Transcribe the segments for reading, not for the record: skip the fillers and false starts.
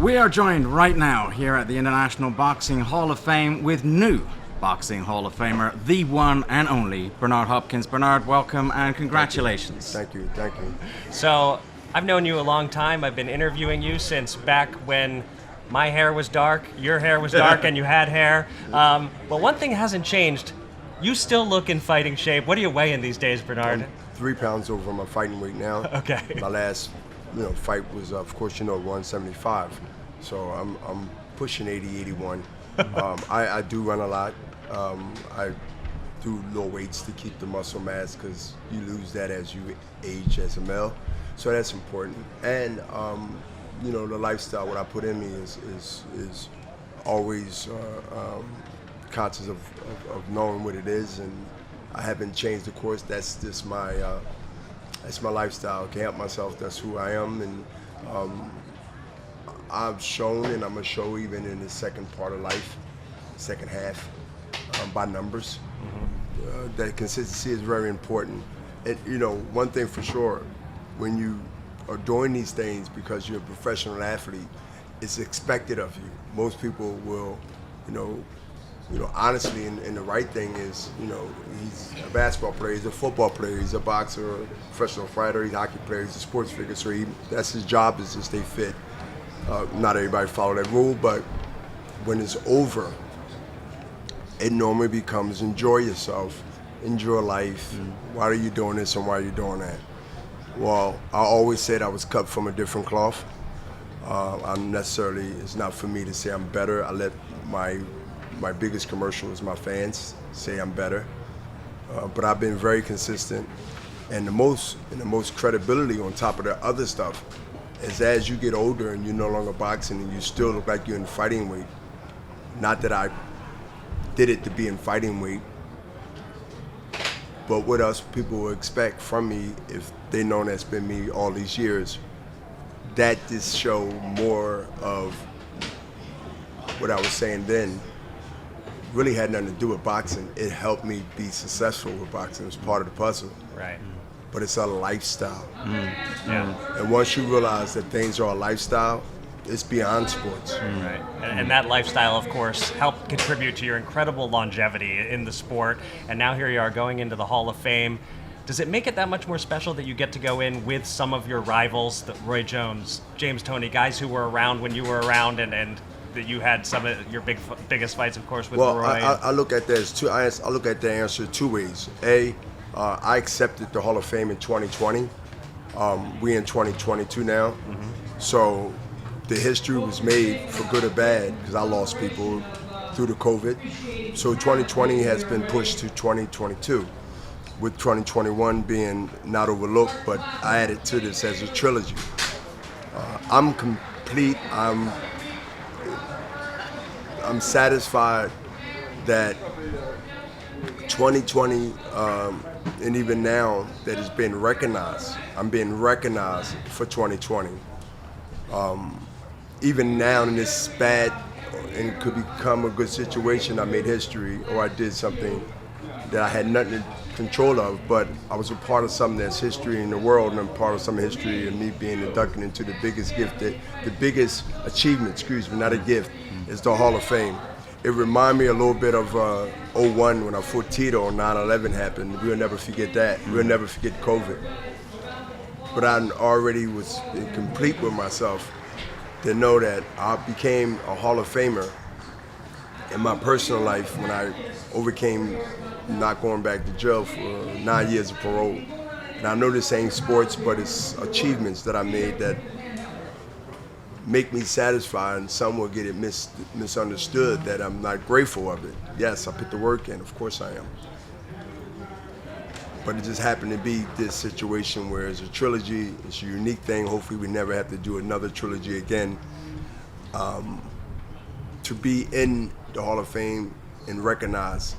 We are joined right now here at the International Boxing Hall of Fame with new Boxing Hall of Famer, the one and only Bernard Hopkins. Bernard, welcome and congratulations. Thank you. So, I've known you a long time. I've been interviewing you since back when my hair was dark, your hair was dark, and you had hair. But one thing hasn't changed. You still look in fighting shape. What are you weighing these days, Bernard? I'm 3 pounds over my fighting weight now. Okay. My last fight was, of course, 175. So I'm pushing 80, 81. I do run a lot. I do low weights to keep the muscle mass because you lose that as you age as a male. So that's important. And the lifestyle, what I put in me is always conscious of knowing what it is, and I haven't changed the course. That's just my lifestyle. I can't help myself. That's who I am, and I've shown, and I'm gonna show even in the second part of life, second half, by numbers. That consistency is very important. One thing for sure, when you are doing these things because you're a professional athlete, it's expected of you. Most people will, honestly, and the right thing is, he's a basketball player, he's a football player, he's a boxer, a professional fighter, he's a hockey player, he's a sports figure, so that's his job, is to stay fit. Not everybody follow that rule, but when it's over, it normally becomes enjoy yourself, enjoy life. Why are you doing this and why are you doing that? Well, I always said I was cut from a different cloth. It's not for me to say I'm better. I let my biggest commercial is my fans say I'm better. But I've been very consistent, and the most credibility on top of the other stuff is as you get older and you're no longer boxing and you still look like you're in fighting weight. Not that I did it to be in fighting weight, but what else people will expect from me if they know that's been me all these years. That just show more of what I was saying then. Really had nothing to do with boxing. It helped me be successful with boxing. It was part of the puzzle. Right. But it's a lifestyle. Yeah. And once you realize that things are a lifestyle, it's beyond sports. Right. And that lifestyle, of course, helped contribute to your incredible longevity in the sport. And now here you are going into the Hall of Fame. Does it make it that much more special that you get to go in with some of your rivals, Roy Jones, James Toney, guys who were around when you were around, and that you had some of your biggest fights, of course, with Roy? Well, I look at that as two. I look at the answer 2 ways. I accepted the Hall of Fame in 2020. We in 2022 now. So the history was made for good or bad because I lost people through the COVID. So 2020 has been pushed to 2022, with 2021 being not overlooked, but I added to this as a trilogy. I'm complete. I'm satisfied that 2020 and even now that it's been recognized. I'm being recognized for 2020. Even now in this bad and could become a good situation, I made history or I did something that I had nothing to control of, but I was a part of something that's history in the world, and I'm part of some history of me being inducted into the biggest gift, the biggest achievement, not a gift, is the Hall of Fame. It reminded me a little bit of 01 when I fought Tito and 9/11 happened. We'll never forget that. We'll never forget COVID. But I already was complete with myself to know that I became a Hall of Famer in my personal life when I overcame not going back to jail for 9 years of parole. And I know this ain't sports, but it's achievements that I made that make me satisfied, and some will get it misunderstood that I'm not grateful of it. Yes, I put the work in, of course I am. But it just happened to be this situation where it's a trilogy, it's a unique thing. Hopefully we never have to do another trilogy again. To be in the Hall of Fame and recognized,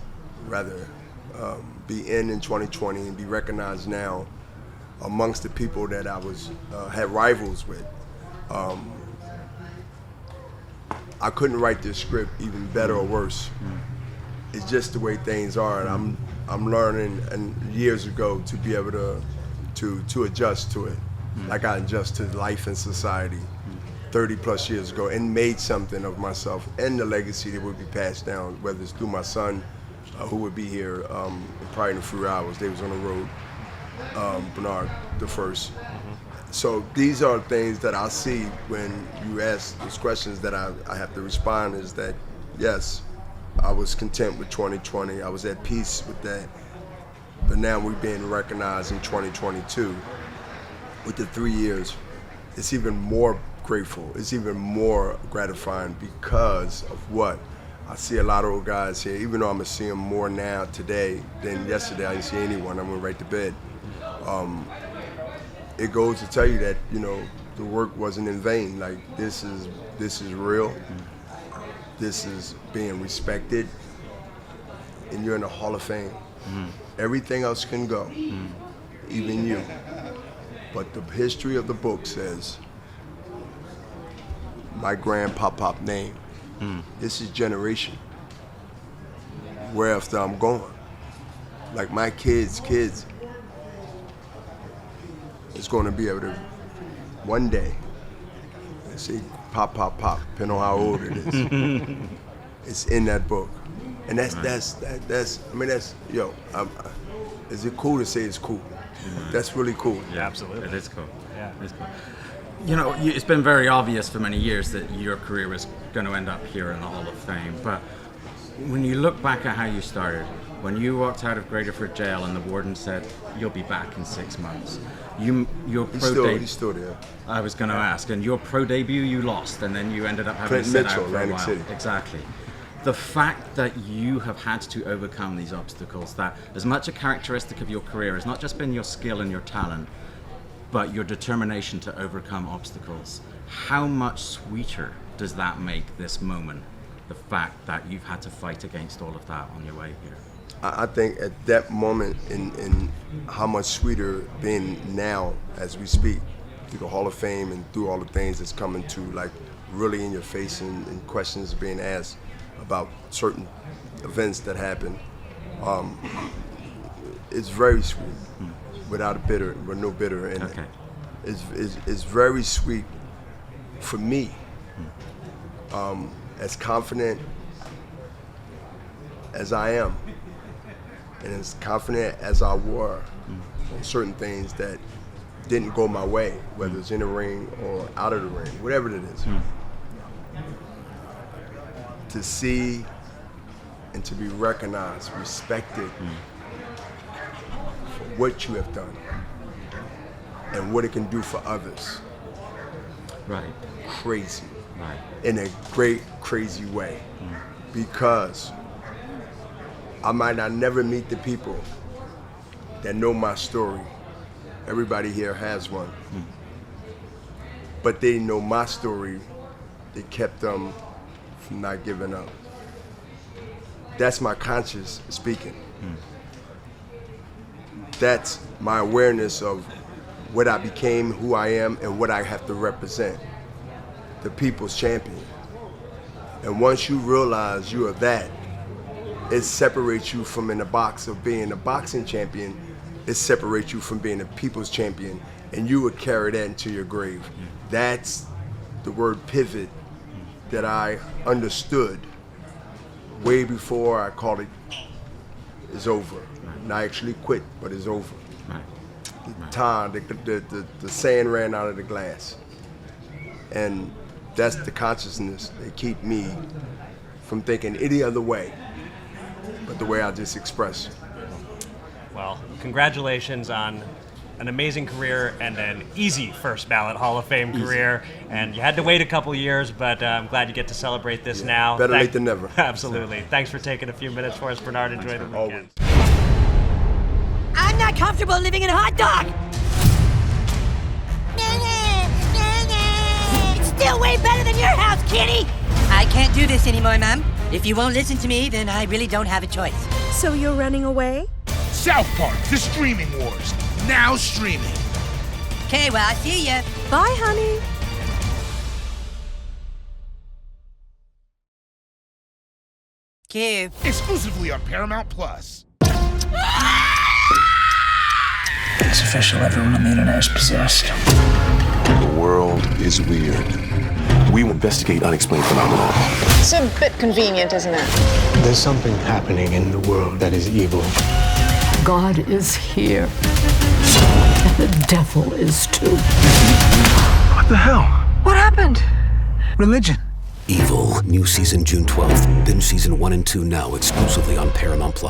be in 2020 and be recognized now amongst the people that I had rivals with. I couldn't write this script even better or worse. It's just the way things are, and I'm learning, and years ago, to be able to adjust to it, like I adjust to life and society. 30 plus years ago and made something of myself and the legacy that would be passed down, whether it's through my son, who would be here probably in a few hours. They was on the road, Bernard the first. So these are things that I see when you ask those questions that I have to respond is that, yes, I was content with 2020. I was at peace with that. But now we're being recognized in 2022 with the 3 years. It's even more grateful. It's even more gratifying because of what? I see a lot of old guys here, even though I'm gonna see them more now today than yesterday. I didn't see anyone. I went right to bed. It goes to tell you that, you know, the work wasn't in vain. Like, this is real. This is being respected, and you're in the Hall of Fame. Everything else can go, even you. But the history of the book says my grandpapa name. This is generation. Where else I'm going? Like my kids is going to be able to one day say pop, depending on how old it is. It's in that book, and that's I mean that's is it cool to say it's cool? That's really cool. Yeah, absolutely. It is cool. Yeah. It is cool. You know, it's been very obvious for many years that your career was going to end up here in the Hall of Fame. But when you look back at how you started, when you walked out of Graterford Jail and the warden said, "You'll be back in 6 months," your pro debut. He's still there. I was going to ask, and your pro debut you lost, and then you ended up having to Clinton sit Mitchell, out for a Atlantic while. City. Exactly. The fact that you have had to overcome these obstacles, that as much a characteristic of your career has not just been your skill and your talent, but your determination to overcome obstacles. How much sweeter does that make this moment? The fact that you've had to fight against all of that on your way here. I think at that moment, in how much sweeter being now as we speak, through the Hall of Fame and through all the things that's coming to, like, really in your face and questions being asked about certain events that happen, it's very sweet, without a bitter, with no bitter in it. It's very sweet for me, as confident as I am, and as confident as I were on certain things that didn't go my way, whether it's in the ring or out of the ring, whatever it is. To see and to be recognized, respected for what you have done and what it can do for others. Right. Crazy. Right. In a great, crazy way. Because I might not never meet the people that know my story. Everybody here has one. But they know my story that kept them from not giving up. That's my conscience speaking. That's my awareness of what I became, who I am, and what I have to represent. The people's champion. And once you realize you are that, it separates you from in the box of being a boxing champion. It separates you from being a people's champion, and you would carry that into your grave. That's the word pivot that I understood way before I called it is over. And I actually quit, but it's over. The sand ran out of the glass. And that's the consciousness that keep me from thinking any other way but the way I just expressed. Well, congratulations on an amazing career and an easy first ballot Hall of Fame career. And you had to wait a couple years, but I'm glad you get to celebrate this now. Better late than never. Absolutely. Thanks for taking a few minutes for us, Bernard. Enjoy the weekend. I'm not comfortable living in a hot dog! It's still way better than your house, kitty! I can't do this anymore, Mom. If you won't listen to me, then I really don't have a choice. So you're running away? South Park, The Streaming Wars, now streaming. Okay, well, I'll see ya. Bye, honey. Q. Exclusively on Paramount Plus. It's official, everyone on the internet is possessed. The world is weird. We investigate unexplained phenomena. It's a bit convenient, isn't it? There's something happening in the world that is evil. God is here. And the devil is too. What the hell? What happened? Religion. Evil, new season June 12th. Binge season 1 and 2 now exclusively on Paramount+.